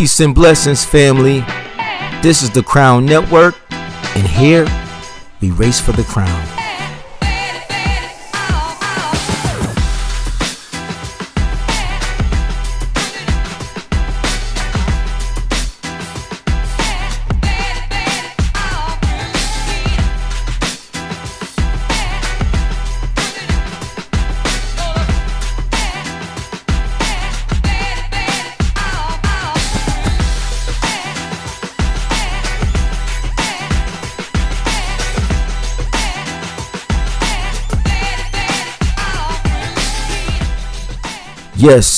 Peace and blessings, family. This is the Crown Network, and here we race for the crown.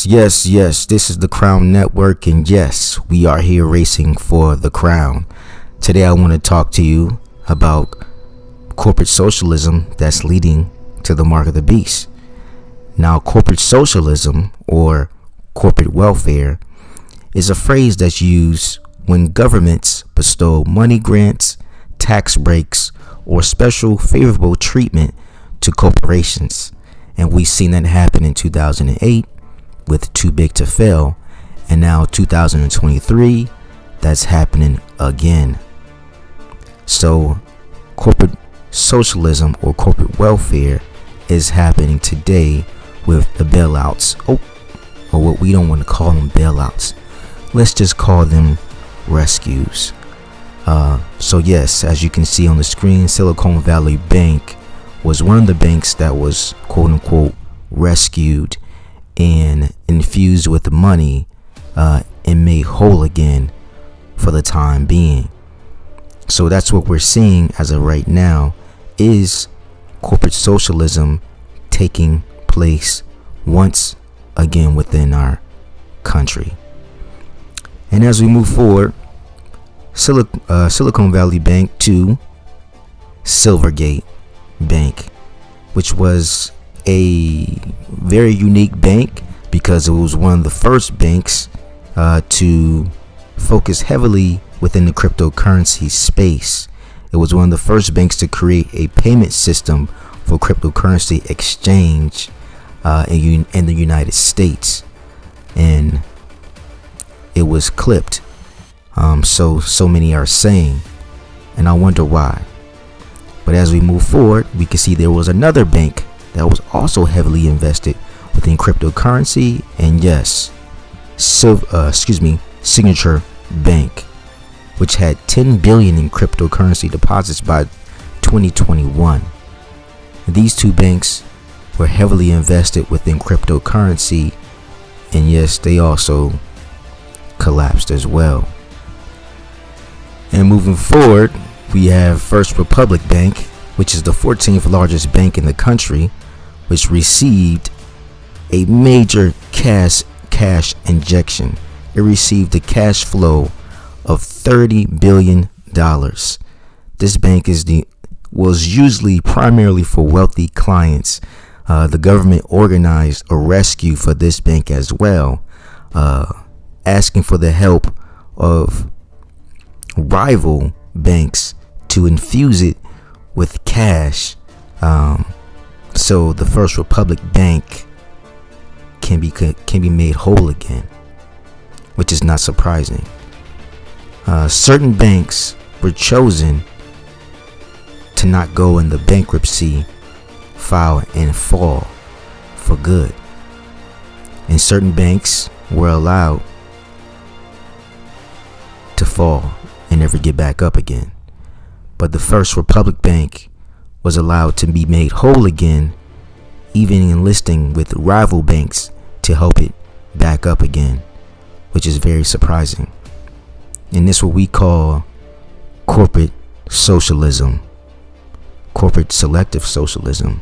Yes, this is the Crown Network, and yes, we are here racing for the crown. Today I want to talk to you about corporate socialism that's leading to the mark of the beast. Now, corporate socialism, or corporate welfare, is a phrase that's used when governments bestow money grants, tax breaks, or special favorable treatment to corporations. And we've seen that happen in 2008 with Too Big to Fail, and now 2023, that's happening again. So corporate socialism or corporate welfare is happening today with the bailouts, or what we don't want to call them bailouts. Let's just call them rescues. So yes, as you can see on the screen, Silicon Valley Bank was one of the banks that was quote unquote rescued and infused with money and made whole again for the time being. So that's what we're seeing as of right now, is corporate socialism taking place once again within our country. And as we move forward, Silicon Valley Bank to Silvergate Bank, which was a very unique bank because it was one of the first banks to focus heavily within the cryptocurrency space. It was one of the first banks to create a payment system for cryptocurrency exchange in the United States, and it was clipped. So many are saying, and I wonder why. But as we move forward, we can see there was another bank that was also heavily invested within cryptocurrency, and yes, Signature Bank, which had 10 billion in cryptocurrency deposits by 2021. These two banks were heavily invested within cryptocurrency, and yes, they also collapsed as well. And moving forward, we have First Republic Bank, which is the 14th largest bank in the country, which received a major cash injection. It received a cash flow of $30 billion. This bank was usually primarily for wealthy clients. The government organized a rescue for this bank as well, asking for the help of rival banks to infuse it with cash. So the First Republic Bank can be made whole again, which is not surprising. Certain banks were chosen to not go in the bankruptcy file and fall for good, and certain banks were allowed to fall and never get back up again. But the First Republic Bank was allowed to be made whole again, even enlisting with rival banks to help it back up again, which is very surprising. And this is what we call corporate socialism, corporate selective socialism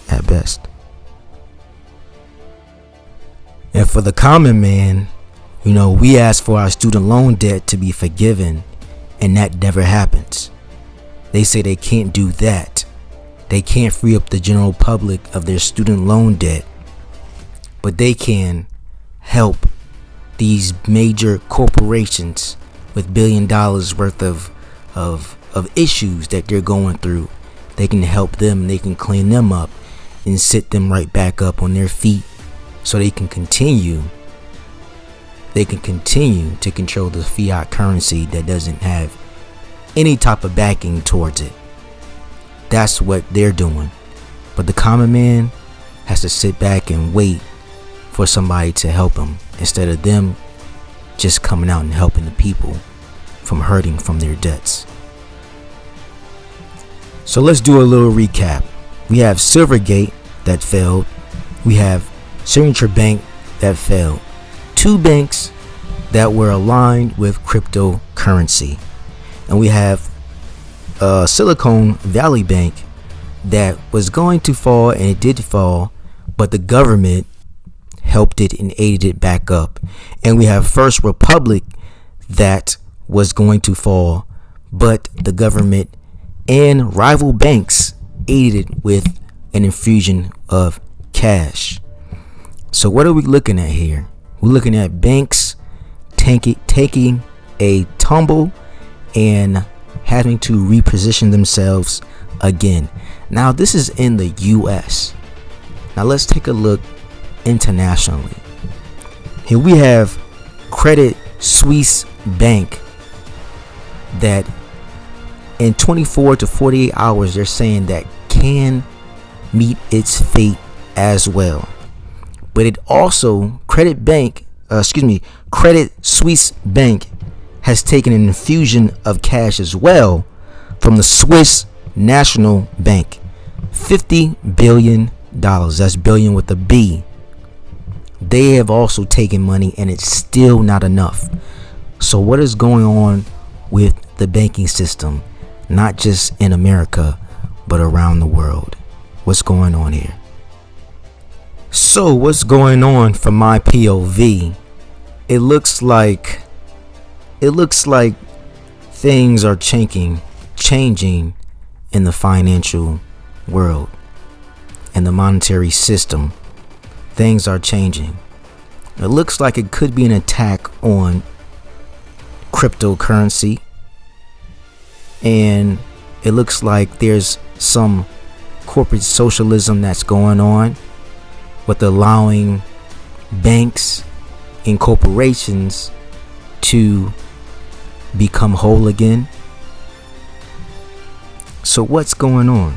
at best. And for the common man, we ask for our student loan debt to be forgiven, and that never happens. They say they can't do that. They can't free up the general public of their student loan debt, but they can help these major corporations with $1 billion worth of issues that they're going through. They can help them, they can clean them up and sit them right back up on their feet so they can continue they can continue to control the fiat currency that doesn't have any type of backing towards it. That's what they're doing. But the common man has to sit back and wait for somebody to help him, instead of them just coming out and helping the people from hurting from their debts. So let's do a little recap. We have Silvergate that failed. We have Signature Bank that failed. Two banks that were aligned with cryptocurrency. And we have Silicon Valley Bank that was going to fall, and it did fall, but the government helped it and aided it back up. And we have First Republic that was going to fall, but the government and rival banks aided it with an infusion of cash. So what are we looking at here? We're looking at banks taking a tumble and having to reposition themselves again. Now this is in the US. Now let's take a look internationally. Here we have Credit Suisse Bank that in 24 to 48 hours they're saying that can meet its fate as well. But it also Credit Suisse Bank has taken an infusion of cash as well from the Swiss National Bank. $50 billion. That's billion with a B. They have also taken money, and it's still not enough. So what is going on with the banking system, not just in America, but around the world? What's going on here? So what's going on from my POV? It looks like things are changing in the financial world and the monetary system. Things are changing. It looks like it could be an attack on cryptocurrency, and it looks like there's some corporate socialism that's going on with allowing banks and corporations to become whole again. So what's going on?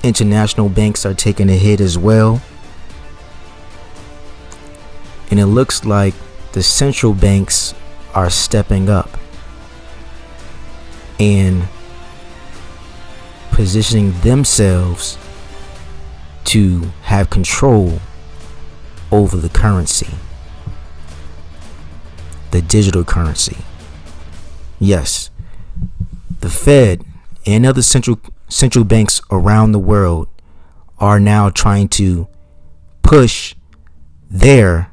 International banks are taking a hit as well. And it looks like the central banks are stepping up and positioning themselves to have control over the currency, the digital currency. Yes, the Fed and other central banks around the world are now trying to push their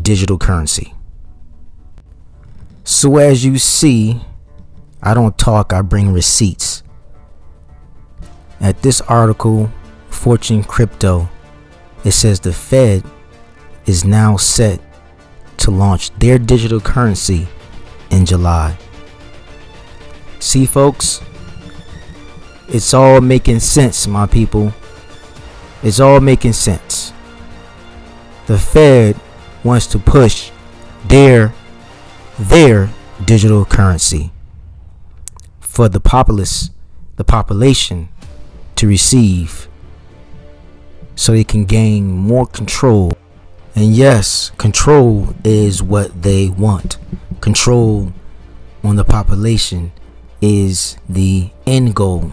digital currency. So as you see, I don't talk, I bring receipts. At this article, Fortune Crypto, it says the Fed is now set to launch their digital currency in July. See, folks, it's all making sense, my people. It's all making sense. The Fed wants to push their digital currency for the population to receive, so they can gain more control. And yes, control is what they want. Control on the population is the end goal.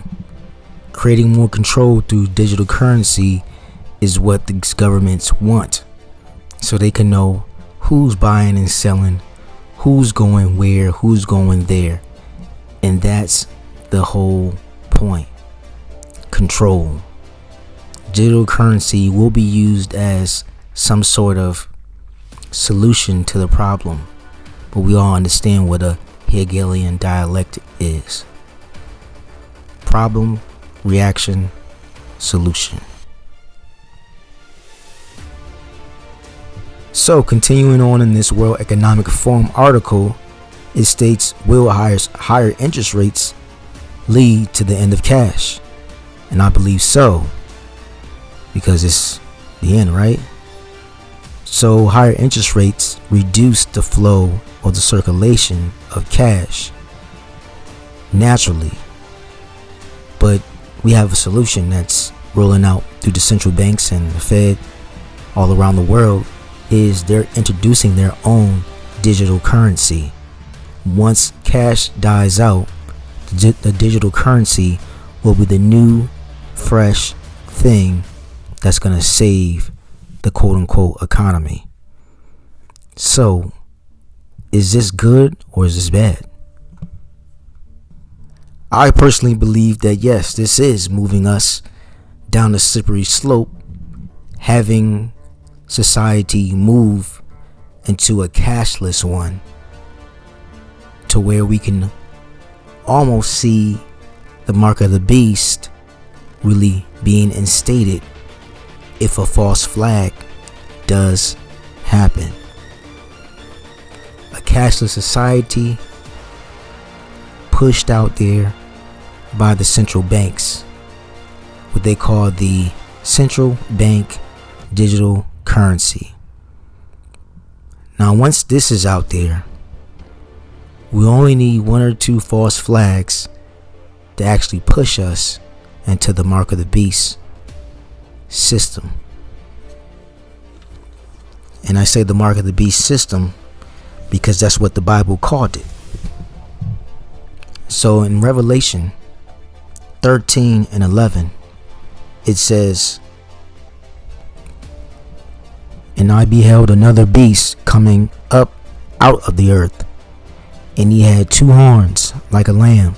Creating more control through digital currency is what these governments want, so they can know who's buying and selling, who's going where, who's going there. And that's the whole point. Control. Digital currency will be used as some sort of solution to the problem, but we all understand what a Hegelian dialectic is. Problem, reaction, solution. So continuing on in this World Economic Forum article, it states, will higher interest rates lead to the end of cash? And I believe so, because it's the end, right? So higher interest rates reduce the flow or the circulation of cash naturally. But we have a solution that's rolling out through the central banks and the Fed all around the world, is they're introducing their own digital currency. Once cash dies out, the digital currency will be the new, fresh thing that's going to save the quote-unquote economy. So, is this good or is this bad? I personally believe that yes, this is moving us down the slippery slope, having society move into a cashless one, to where we can almost see the mark of the beast really being instated if a false flag does happen. A cashless society pushed out there by the central banks, what they call the central bank digital currency. Now, once this is out there, we only need one or two false flags to actually push us into the mark of the beast system. And I say the mark of the beast system because that's what the Bible called it. So in Revelation 13 and 11, it says, "And I beheld another beast coming up out of the earth, and he had 2 horns like a lamb,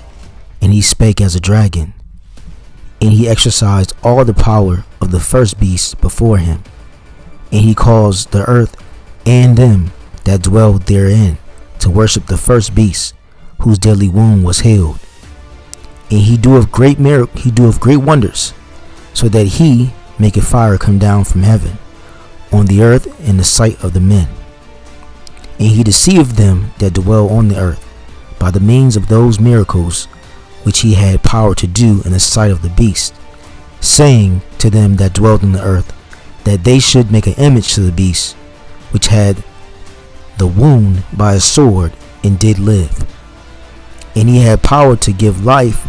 and he spake as a dragon. And he exercised all the power of the first beast before him. And he caused the earth and them that dwell therein to worship the first beast, whose deadly wound was healed. And he doeth great wonders, so that he maketh fire come down from heaven on the earth in the sight of the men. And he deceived them that dwell on the earth by the means of those miracles which he had power to do in the sight of the beast, saying to them that dwelled on the earth, that they should make an image to the beast, which had the wound by a sword and did live. And he had power to give life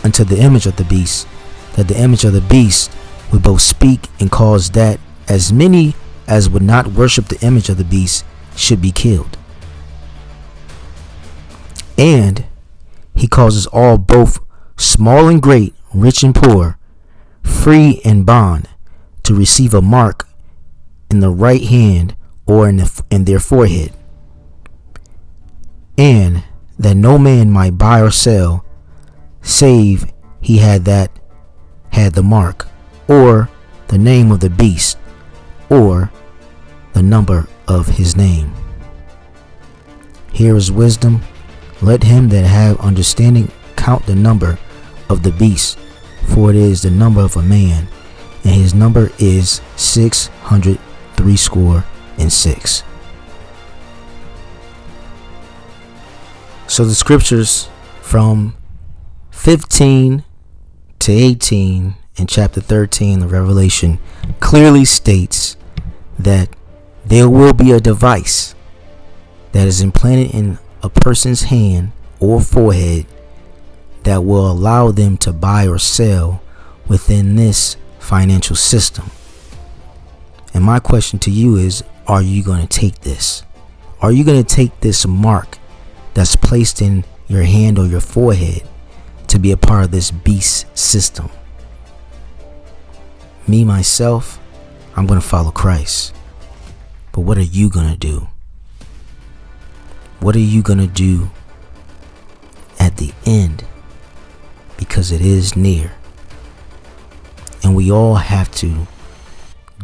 unto the image of the beast, that the image of the beast would both speak and cause that as many as would not worship the image of the beast should be killed. And he causes all, both small and great, rich and poor, free and bond, to receive a mark in the right hand or in their forehead, and that no man might buy or sell, save he had the mark, or the name of the beast, or the number of his name. Here is wisdom. Let him that have understanding count the number of the beast, for it is the number of a man, and his number is 666. So the scriptures from 15 to 18 in chapter 13 of Revelation clearly states that there will be a device that is implanted in a person's hand or forehead that will allow them to buy or sell within this financial system. And my question to you is, are you going to take this? Are you going to take this mark that's placed in your hand or your forehead to be a part of this beast system? Me, myself, I'm going to follow Christ. But what are you going to do? What are you going to do at the end? Because it is near. And we all have to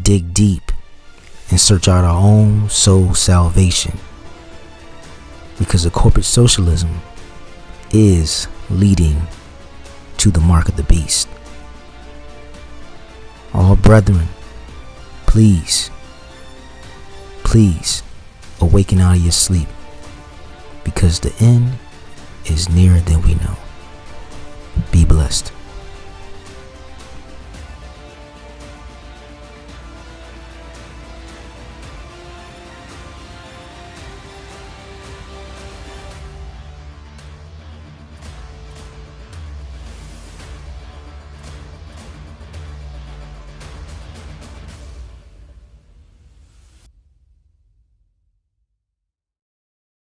dig deep and search out our own soul salvation. Because the corporate socialism is leading to the mark of the beast. All brethren, please awaken out of your sleep, because the end is nearer than we know. Be blessed.